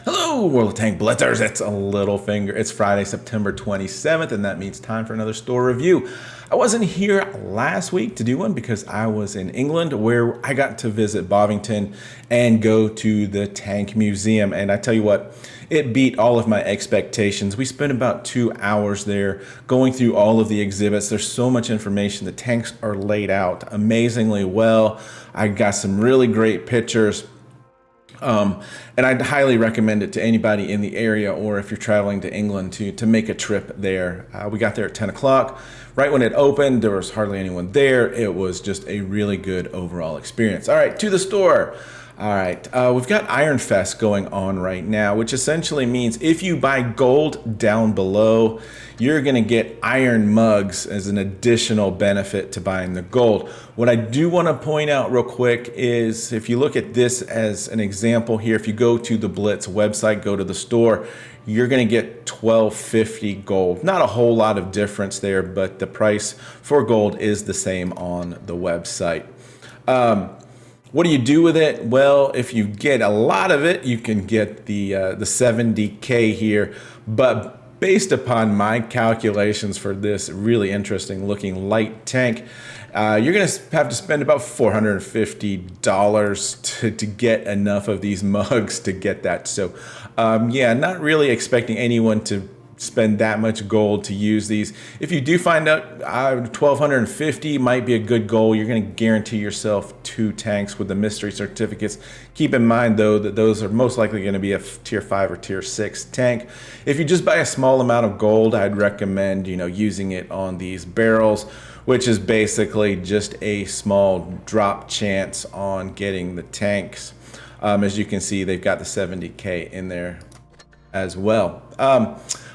Hello, World of Tank Blitzers. It's a Littlefinger. It's Friday, September 27th, and that means time for another store review. I wasn't here last week to do one because I was in England, where I got to visit Bovington and go to the Tank Museum. And I tell you what, it beat all of my expectations. We spent about 2 hours there going through all of the exhibits. There's so much information. The tanks are laid out amazingly well. I got some really great pictures. And I'd highly recommend it to anybody in the area, or if you're traveling to England to make a trip there. We got there at 10 o'clock. Right when it opened, there was hardly anyone there. It was just a really good overall experience. All right, to the store. All right, we've got Ironfest going on right now, which essentially means if you buy gold down below, you're gonna get iron mugs as an additional benefit to buying the gold. What I do wanna point out real quick is if you look at this as an example here, if you go to the Blitz website, go to the store, you're gonna get $12.50 gold. Not a whole lot of difference there, but the price for gold is the same on the website. What do you do with it? Well, if you get a lot of it, you can get the 70K here, but based upon my calculations for this really interesting looking light tank, you're gonna have to spend about $450 to get enough of these mugs to get that. So yeah, not really expecting anyone to spend that much gold to use these. If you do find out 1,250 might be a good goal, you're going to guarantee yourself 2 tanks with the mystery certificates. Keep in mind though that those are most likely going to be a tier 5 or tier 6 tank. If you just buy a small amount of gold, I'd recommend using it on these barrels, which is basically just a small drop chance on getting the tanks. As you can see, they've got the 70K in there as well.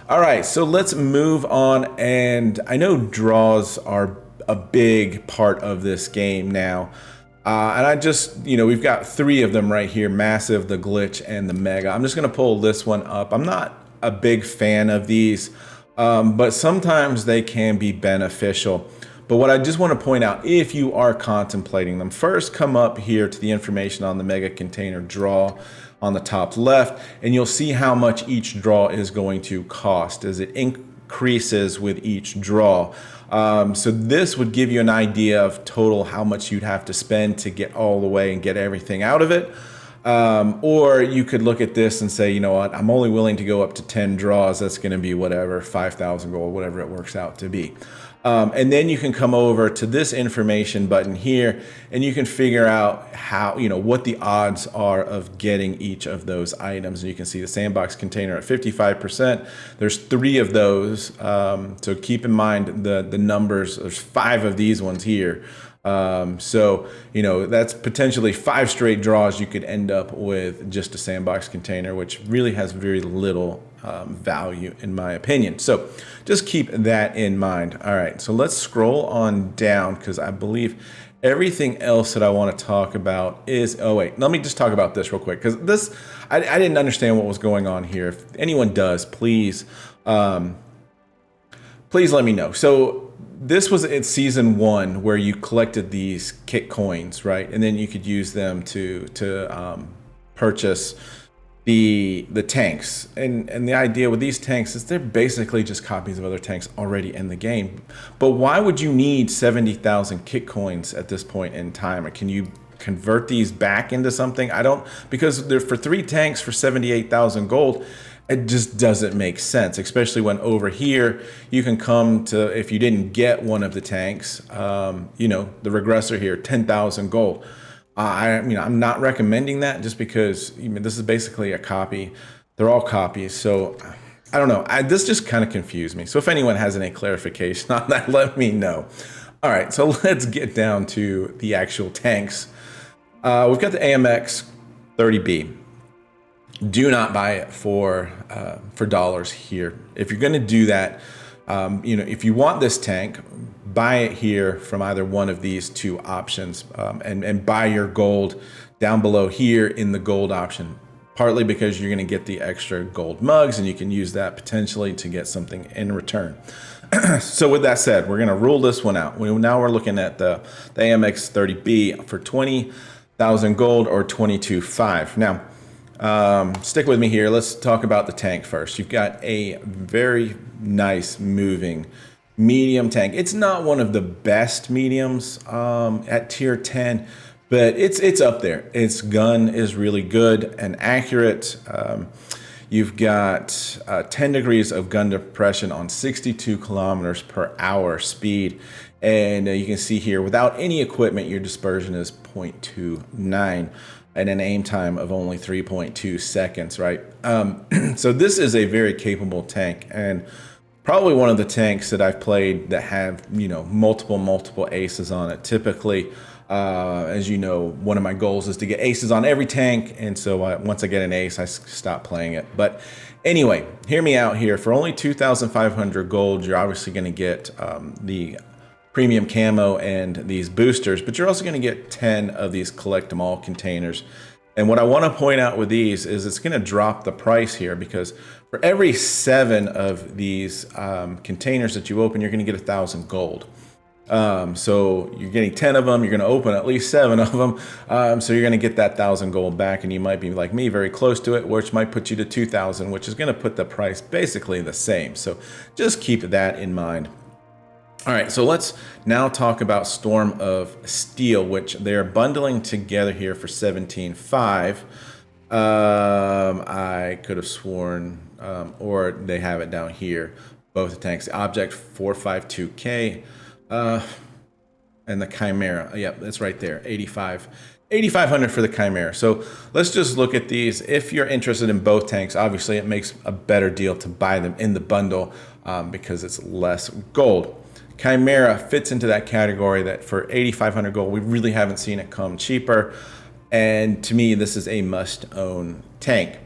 All right, so let's move on. And I know draws are a big part of this game now. And I just, we've got 3 of them right here, Massive, the Glitch, and the Mega. I'm just gonna pull this one up. I'm not a big fan of these, but sometimes they can be beneficial. But what I just want to point out, if you are contemplating them, first come up here to the information on the Mega Container draw on the top left, and you'll see how much each draw is going to cost as it increases with each draw. So this would give you an idea of total how much you'd have to spend to get all the way and get everything out of it. Or you could look at this and say, you know what, I'm only willing to go up to 10 draws. That's going to be whatever, 5,000 gold, whatever it works out to be. And then you can come over to this information button here, and you can figure out how, what the odds are of getting each of those items. And you can see the sandbox container at 55%. There's 3 of those. So keep in mind the numbers. There's 5 of these ones here. So, that's potentially 5 straight draws you could end up with just a sandbox container, which really has very little value in my opinion. So just keep that in mind. All right, so let's scroll on down because I believe everything else that I want to talk about is, oh wait, let me just talk about this real quick because this, I didn't understand what was going on here. If anyone does, please let me know. So this was in season 1 where you collected these kit coins, right? And then you could use them to purchase the tanks. And the idea with these tanks is they're basically just copies of other tanks already in the game. But why would you need 70,000 kit coins at this point in time? Or can you convert these back into something? I don't, because they're for 3 tanks for 78,000 gold. It just doesn't make sense, especially when over here you can come to, if you didn't get one of the tanks, the regressor here, 10,000 gold. I'm not recommending that just because this is basically a copy. They're all copies. So I don't know. This just kind of confused me. So if anyone has any clarification on that, let me know. All right, so let's get down to the actual tanks. We've got the AMX 30B. Do not buy it for dollars here. If you're going to do that, if you want this tank, buy it here from either one of these 2 options, and buy your gold down below here in the gold option. Partly because you're going to get the extra gold mugs, and you can use that potentially to get something in return. So with that said, we're going to rule this one out. Now we're looking at the AMX 30B for 20,000 gold or 22.5. Now. Stick with me here. Let's talk about the tank first. You've got a very nice moving medium tank. It's not one of the best mediums at tier 10, but it's up there. Its gun is really good and accurate. You've got 10 degrees of gun depression on 62 kilometers per hour speed. And you can see here, without any equipment, your dispersion is 0.29 and an aim time of only 3.2 seconds, right? So this is a very capable tank, and probably one of the tanks that I've played that have, you know, multiple aces on it. Typically, as you know, one of my goals is to get aces on every tank, and so once I get an ace, I stop playing it. But anyway, hear me out here. For only 2,500 gold, you're obviously going to get the premium camo and these boosters, but you're also going to get 10 of these collect them all containers. And what I want to point out with these is it's going to drop the price here, because for every 7 of these containers that you open, you're going to get 1,000 gold. So you're getting 10 of them, you're going to open at least 7 of them. So you're going to get that 1,000 gold back, and you might be like me, very close to it, which might put you to 2,000, which is going to put the price basically the same. So just keep that in mind. All right, so let's now talk about Storm of Steel, which they're bundling together here for 17.5. I could have sworn, or they have it down here, both the tanks. Object 452K, and the Chimera. Yep, that's right there, 8,500 for the Chimera. So let's just look at these. If you're interested in both tanks, obviously it makes a better deal to buy them in the bundle because it's less gold. Chimera fits into that category that for 8,500 gold, we really haven't seen it come cheaper. And to me, this is a must-own tank.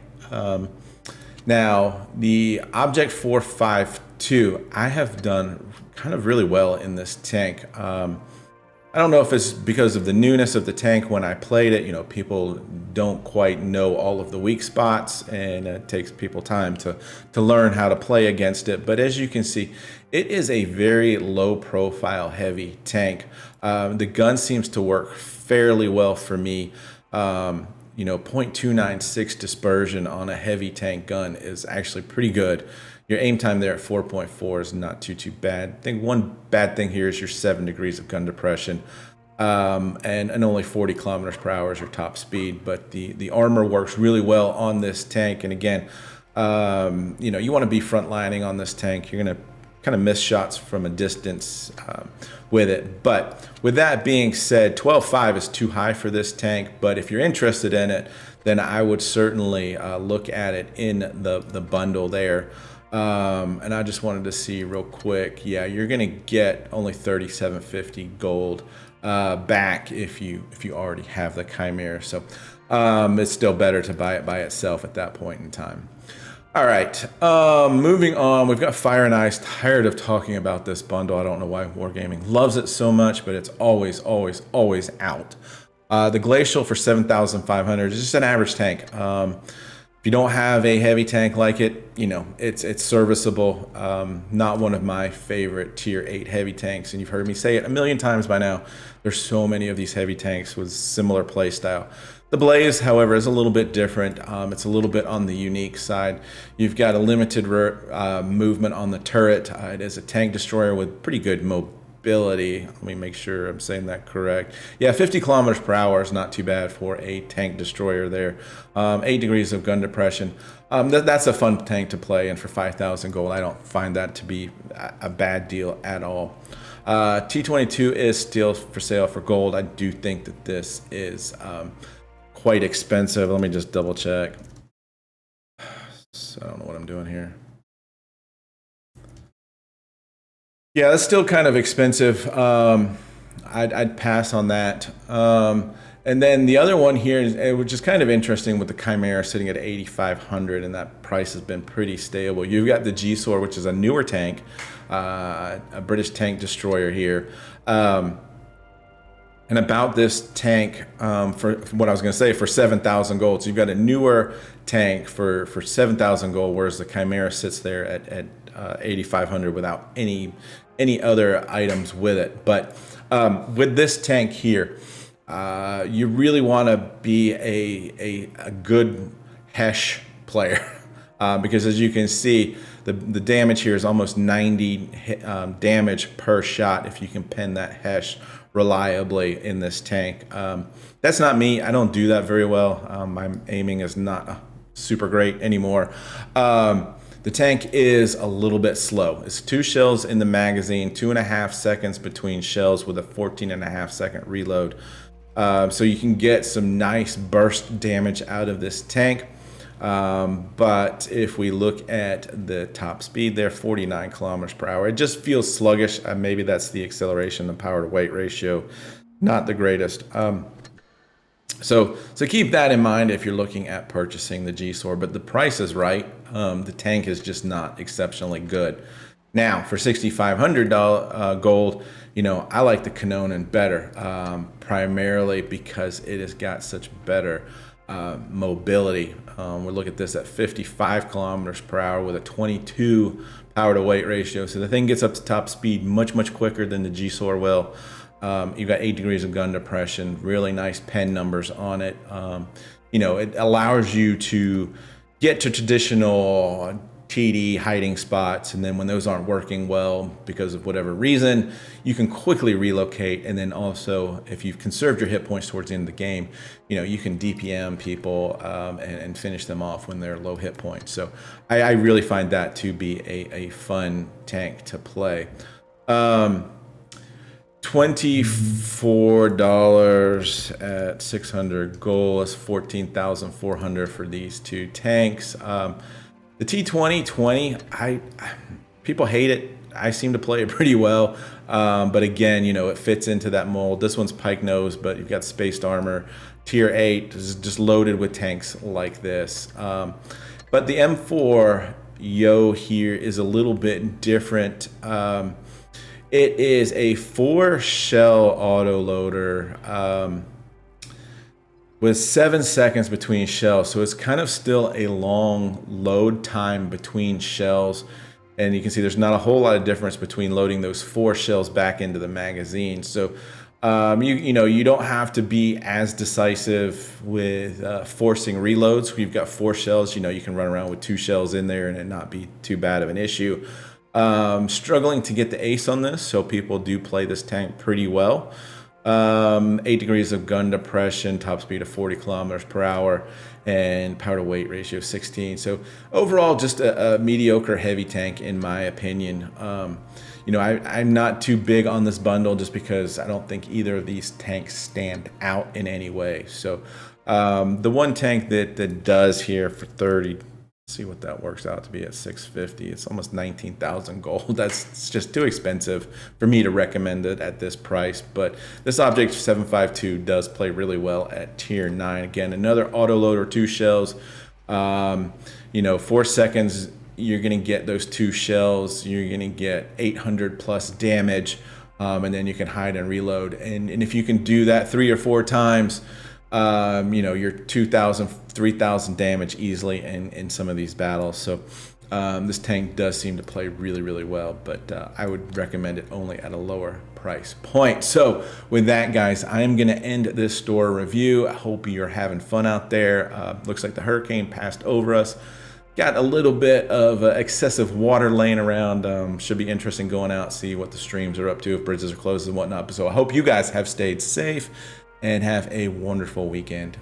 Now, the Object 452, I have done kind of really well in this tank. I don't know if it's because of the newness of the tank when I played it. You know, people don't quite know all of the weak spots, and it takes people time to learn how to play against it. But as you can see, it is a very low profile heavy tank. The gun seems to work fairly well for me. You know, 0.296 dispersion on a heavy tank gun is actually pretty good. Your aim time there at 4.4 is not too bad. I think one bad thing here is your 7 degrees of gun depression, and only 40 kilometers per hour is your top speed. But the armor works really well on this tank. And again, you know, you want to be frontlining on this tank. You're going to kind of miss shots from a distance with it. But with that being said, 12.5 is too high for this tank. But if you're interested in it, then I would certainly look at it in the bundle there. And I just wanted to see real quick. Yeah, you're gonna get only 3750 gold back if you already have the Chimera. So it's still better to buy it by itself at that point in time. All right, moving on. We've got Fire and Ice. Tired of talking about this bundle. I don't know why Wargaming loves it so much, but it's always out. The Glacial for 7,500 is just an average tank. If you don't have a heavy tank like it, you know, it's serviceable. Not one of my favorite tier 8 heavy tanks, and you've heard me say it a million times by now. There's so many of these heavy tanks with similar play style. The Blaze, however, is a little bit different. It's a little bit on the unique side. You've got a limited movement on the turret. It is a tank destroyer with pretty good mobility. Let me make sure I'm saying that correct. Yeah, 50 kilometers per hour is not too bad for a tank destroyer there. 8 degrees of gun depression. That's a fun tank to play, and for 5,000 gold, I don't find that to be a bad deal at all. T22 is still for sale for gold. I do think that this is quite expensive. Let me just double check. So I don't know what I'm doing here. Yeah, that's still kind of expensive. I'd pass on that. And then the other one here, which is kind of interesting, with the Chimera sitting at 8,500, and that price has been pretty stable. You've got the GSOR, which is a newer tank, a British tank destroyer here. And about this tank, for what I was going to say, for 7,000 gold. So you've got a newer tank for 7,000 gold, whereas the Chimera sits there at 8,500 without any other items with it. But with this tank here, you really want to be a good Hesh player. Because as you can see, the damage here is almost 90 damage per shot if you can pen that Hesh reliably in this tank. That's not me. I don't do that very well. My aiming is not super great anymore. The tank is a little bit slow. It's 2 shells in the magazine, 2.5 seconds between shells with a 14.5 second reload. So you can get some nice burst damage out of this tank. But if we look at the top speed there, 49 kilometers per hour, it just feels sluggish. Maybe that's the acceleration, the power to weight ratio, not the greatest. So keep that in mind if you're looking at purchasing the GSOR, but the price is right. The tank is just not exceptionally good. Now for $6,500 gold, you know, I like the Kanonen better, primarily because it has got such better mobility. We'll look at this at 55 kilometers per hour with a 22 power to weight ratio. So the thing gets up to top speed much quicker than the GSOR will. You've got 8 degrees of gun depression, really nice pen numbers on it. You know, it allows you to get to traditional TD hiding spots, and then when those aren't working well because of whatever reason, you can quickly relocate. And then also, if you've conserved your hit points towards the end of the game, you know, you can DPM people and finish them off when they're low hit points. So I really find that to be a fun tank to play. $24 at 600 gold is 14,400 for these two tanks. The T2020, people hate it. I seem to play it pretty well, but again, you know, it fits into that mold. This one's pike nose, but you've got spaced armor. Tier 8 is just loaded with tanks like this. But the M4 Yo here is a little bit different. It is a 4 shell autoloader with 7 seconds between shells. So it's kind of still a long load time between shells. And you can see there's not a whole lot of difference between loading those 4 shells back into the magazine. So you know, you don't have to be as decisive with forcing reloads. We've got 4 shells, you know, you can run around with 2 shells in there and it not be too bad of an issue. Struggling to get the ace on this, so people do play this tank pretty well. 8 degrees of gun depression, top speed of 40 kilometers per hour, and power to weight ratio of 16. So overall, just a mediocre heavy tank in my opinion. You know, I'm not too big on this bundle just because I don't think either of these tanks stand out in any way. So the one tank that does here for 30, see what that works out to be at 650. It's almost 19,000 gold. It's just too expensive for me to recommend it at this price. But this Object 752 does play really well at tier 9. Again, another autoloader, 2 shells. You know, 4 seconds, you're going to get those 2 shells. You're going to get 800 plus damage, and then you can hide and reload. And if you can do that 3 or 4 times, you know, you're 2,000, 3,000 damage easily in some of these battles. So this tank does seem to play really well, but I would recommend it only at a lower price point. So with that, guys, I am going to end this store review. I hope you're having fun out there. Looks like the hurricane passed over us. Got a little bit of excessive water laying around. Should be interesting going out, see what the streams are up to, if bridges are closed and whatnot. So I hope you guys have stayed safe and have a wonderful weekend.